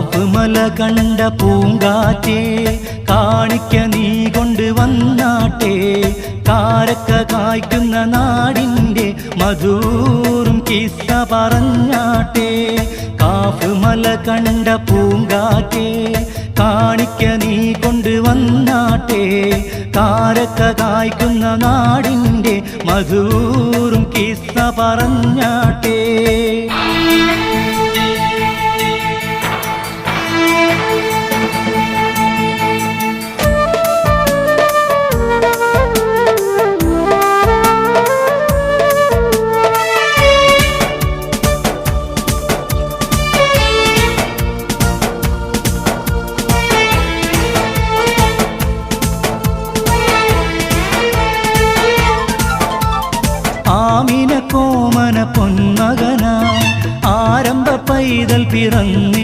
കാപ്പുമല കണ്ട പൂങ്കാറ്റേ കാണിക്ക നീ കൊണ്ടുവന്നാട്ടെ കാരക്ക കായ്ക്കുന്ന നാടിൻ്റെ മധുറും കിസ്സ പറഞ്ഞാട്ടെ കാപ്പുമല കണ്ട പൂങ്കാറ്റേ കാണിക്ക നീ കൊണ്ടുവന്നാട്ടെ കാരക്ക കായ്ക്കുന്ന നാടിൻ്റെ മധുറും കിസ്സ പറഞ്ഞാട്ടെ ആമിന കോമന പൊന്മകനാ ആരംഭ പൈതൽ പിറന്നു